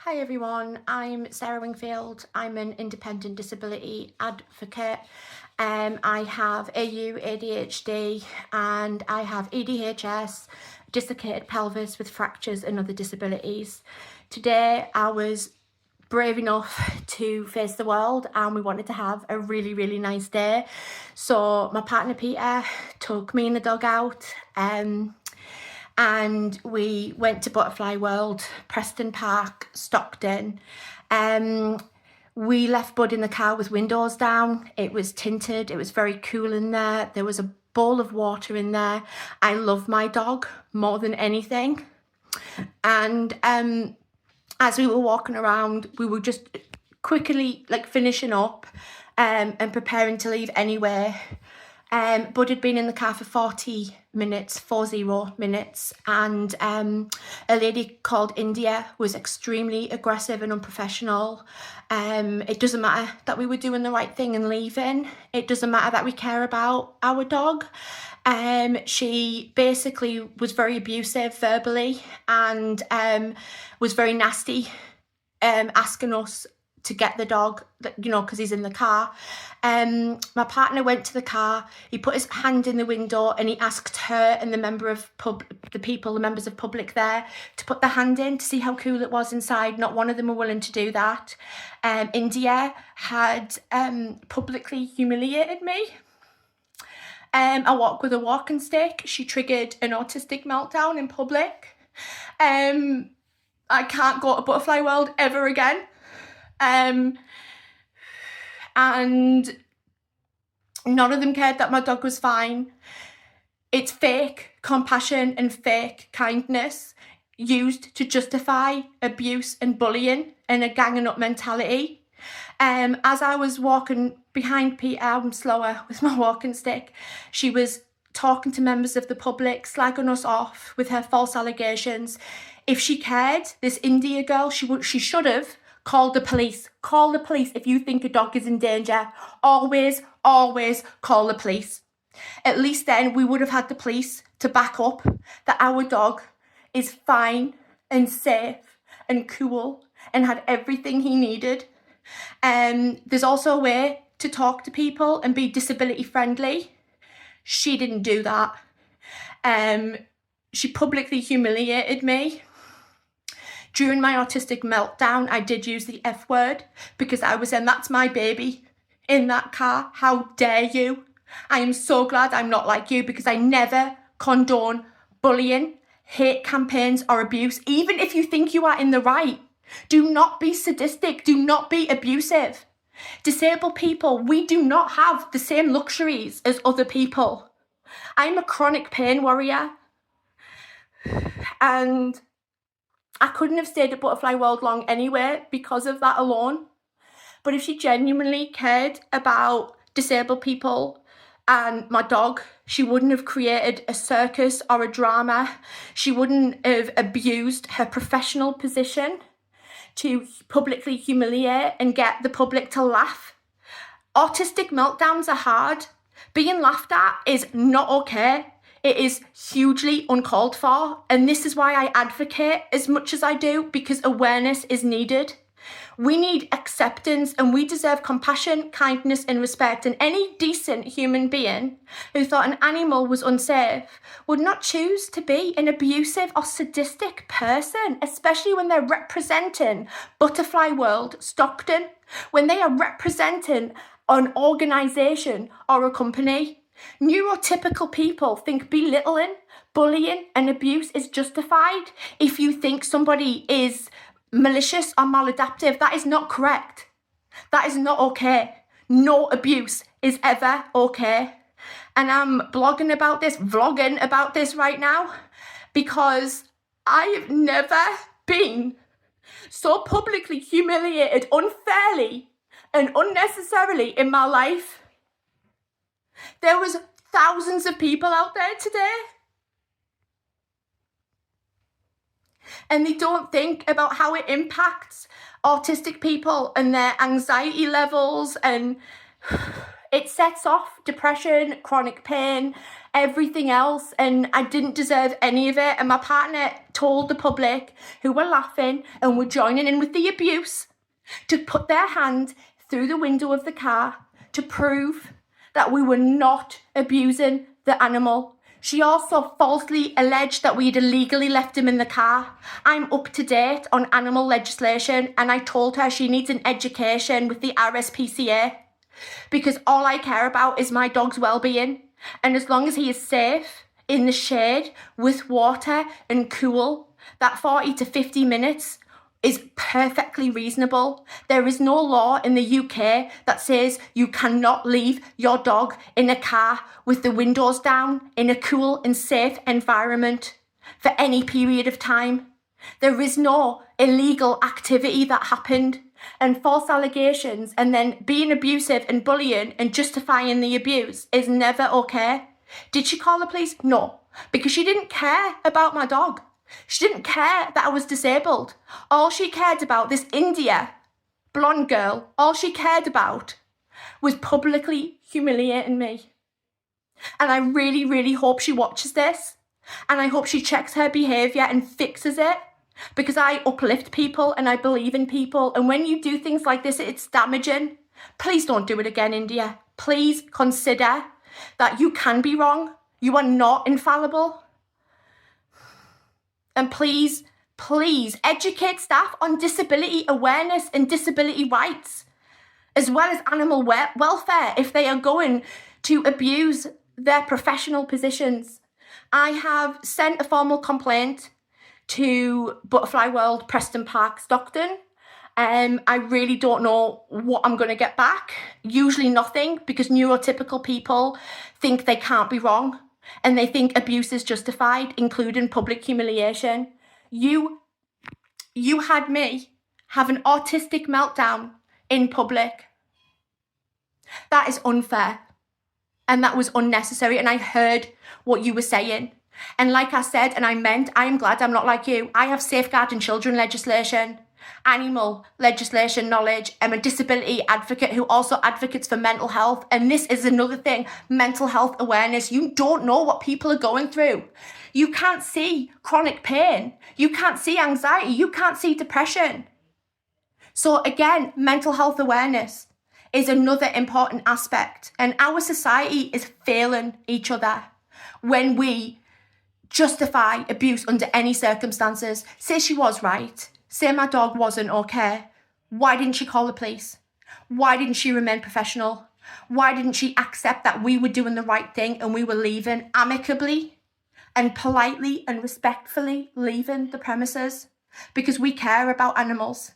Hi everyone, I'm Sarah Wingfield. I'm an independent disability advocate. I have AU, ADHD and I have EDHS, dislocated pelvis with fractures and other disabilities. Today I was brave enough to face the world and we wanted to have a really nice day. So my partner Peter took me and the dog out and we went to Butterfly World, Preston Park, Stockton. We left Bud in the car with windows down. It was tinted, it was very cool in there. There was a bowl of water in there. I love my dog more than anything. And as we were walking around, we were just quickly finishing up and preparing to leave anyway. Bud had been in the car for 40 minutes, and a lady called India was extremely aggressive and unprofessional. It doesn't matter that we were doing the right thing and leaving. It doesn't matter that we care about our dog. She basically was very abusive verbally and was very nasty, asking us to get the dog, because he's in the car. My partner went to the car, he put his hand in the window and he asked her and the members of public there to put their hand in to see how cool it was inside. Not one of them were willing to do that. India had publicly humiliated me. I walk with a walking stick. She triggered an autistic meltdown in public. I can't go to Butterfly World ever again. And none of them cared that my dog was fine. It's fake compassion and fake kindness used to justify abuse and bullying and a ganging up mentality. As I was walking behind Peter, I'm slower with my walking stick, she was talking to members of the public, slagging us off with her false allegations. If she cared, this India girl, she should have called the police. Call the police if you think a dog is in danger. Always call the police. At least then we would have had the police to back up that our dog is fine and safe and cool and had everything he needed. There's also a way to talk to people and be disability friendly. She didn't do that. She publicly humiliated me. During my autistic meltdown, I did use the F word because I was saying, that's my baby in that car. How dare you? I am so glad I'm not like you because I never condone bullying, hate campaigns or abuse. Even if you think you are in the right, do not be sadistic. Do not be abusive. Disabled people, we do not have the same luxuries as other people. I'm a chronic pain warrior and I couldn't have stayed at Butterfly World long anyway because of that alone. But if she genuinely cared about disabled people and my dog, she wouldn't have created a circus or a drama. She wouldn't have abused her professional position to publicly humiliate and get the public to laugh. Autistic meltdowns are hard. Being laughed at is not okay. It is hugely uncalled for, and this is why I advocate as much as I do, because awareness is needed. We need acceptance and we deserve compassion, kindness and respect, and any decent human being who thought an animal was unsafe would not choose to be an abusive or sadistic person, especially when they're representing Butterfly World, Stockton, when they are representing an organisation or a company. Neurotypical people think belittling, bullying and abuse is justified. If you think somebody is malicious or maladaptive, that is not correct. That is not okay. No abuse is ever okay. And I'm vlogging about this right now because I've never been so publicly humiliated unfairly and unnecessarily in my life. There was thousands of people out there today and they don't think about how it impacts autistic people and their anxiety levels, and It sets off depression, chronic pain, everything else, and I didn't deserve any of it. And my partner told the public, who were laughing and were joining in with the abuse, to put their hand through the window of the car to prove that we were not abusing the animal. She also falsely alleged that we had illegally left him in the car. I'm up to date on animal legislation, and I told her she needs an education with the RSPCA, because all I care about is my dog's well-being. And as long as he is safe, in the shade, with water and cool, that 40 to 50 minutes is perfectly reasonable. There is no law in the UK that says you cannot leave your dog in a car with the windows down in a cool and safe environment for any period of time. There is no illegal activity that happened. And false allegations and then being abusive and bullying and justifying the abuse is never okay. Did she call the police? No, because she didn't care about my dog. She didn't care that I was disabled. All she cared about, this India blonde girl, all she cared about was publicly humiliating me. And I really, really hope she watches this, and I hope she checks her behaviour and fixes it. Because I uplift people and I believe in people. And when you do things like this, it's damaging. Please don't do it again, India. Please consider that you can be wrong. You are not infallible. And please, please educate staff on disability awareness and disability rights, as well as animal welfare if they are going to abuse their professional positions. I have sent a formal complaint to Butterfly World Preston Park Stockton. I really don't know what I'm going to get back. Usually nothing, because neurotypical people think they can't be wrong and they think abuse is justified, including public humiliation. You had me have an autistic meltdown in public. That is unfair and that was unnecessary, and I heard what you were saying. And like I said, and I meant, I am glad I'm not like you. I have safeguarding children legislation, animal legislation knowledge. I'm a disability advocate who also advocates for mental health. And this is another thing, mental health awareness. You don't know what people are going through. You can't see chronic pain. You can't see anxiety. You can't see depression. So again, mental health awareness is another important aspect. And our society is failing each other when we justify abuse under any circumstances. Say she was right. Say my dog wasn't okay. Why didn't she call the police? Why didn't she remain professional? Why didn't she accept that we were doing the right thing and we were leaving amicably and politely and respectfully leaving the premises? Because we care about animals.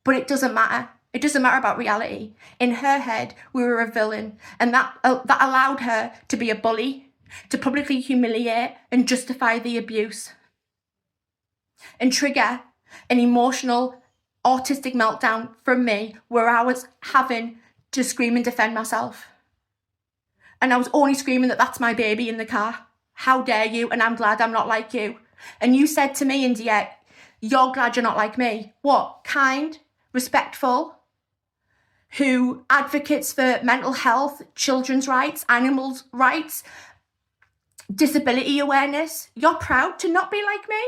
But it doesn't matter. It doesn't matter about reality. In her head, we were a villain, and that allowed her to be a bully, to publicly humiliate and justify the abuse and trigger an emotional autistic meltdown from me, where I was having to scream and defend myself. And I was only screaming that that's my baby in the car. How dare you? And I'm glad I'm not like you. And you said to me, India, you're glad you're not like me. What? Kind, respectful, who advocates for mental health, children's rights, animals' rights, disability awareness. You're proud to not be like me?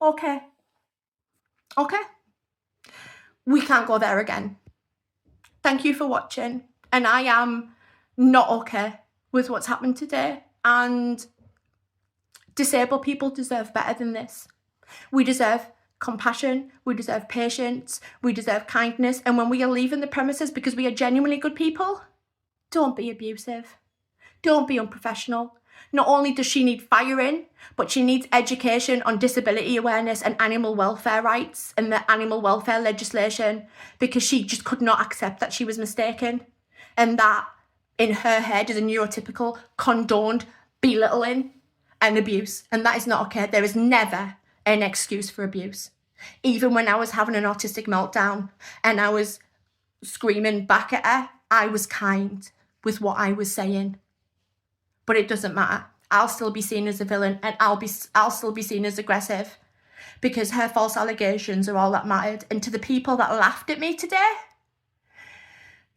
Okay. We can't go there again. Thank you for watching. And I am not okay with what's happened today. And disabled people deserve better than this. We deserve compassion, we deserve patience, we deserve kindness. And when we are leaving the premises because we are genuinely good people, don't be abusive. Don't be unprofessional. Not only does she need firing, but she needs education on disability awareness and animal welfare rights and the animal welfare legislation, because she just could not accept that she was mistaken. And that, in her head, is a neurotypical, condoned belittling and abuse. And that is not okay. There is never an excuse for abuse. Even when I was having an autistic meltdown and I was screaming back at her, I was kind with what I was saying. But it doesn't matter. I'll still be seen as a villain, and I'll still be seen as aggressive, because her false allegations are all that mattered. And to the people that laughed at me today,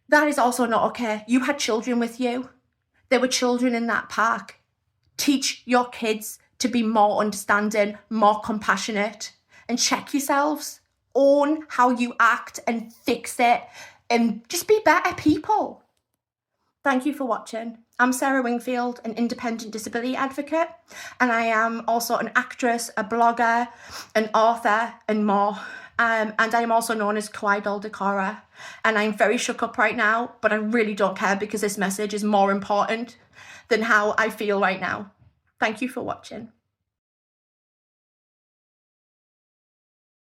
That is also not okay. You had children with you. There were children in that park. Teach your kids to be more understanding, more compassionate, and check yourselves. Own how you act and fix it, and just be better people. Thank you for watching. I'm Sarah Wingfield, an independent disability advocate, and I am also an actress, a blogger, an author, and more. And I am also known as Kawaii Decora. And I'm very shook up right now, but I really don't care because this message is more important than how I feel right now. Thank you for watching.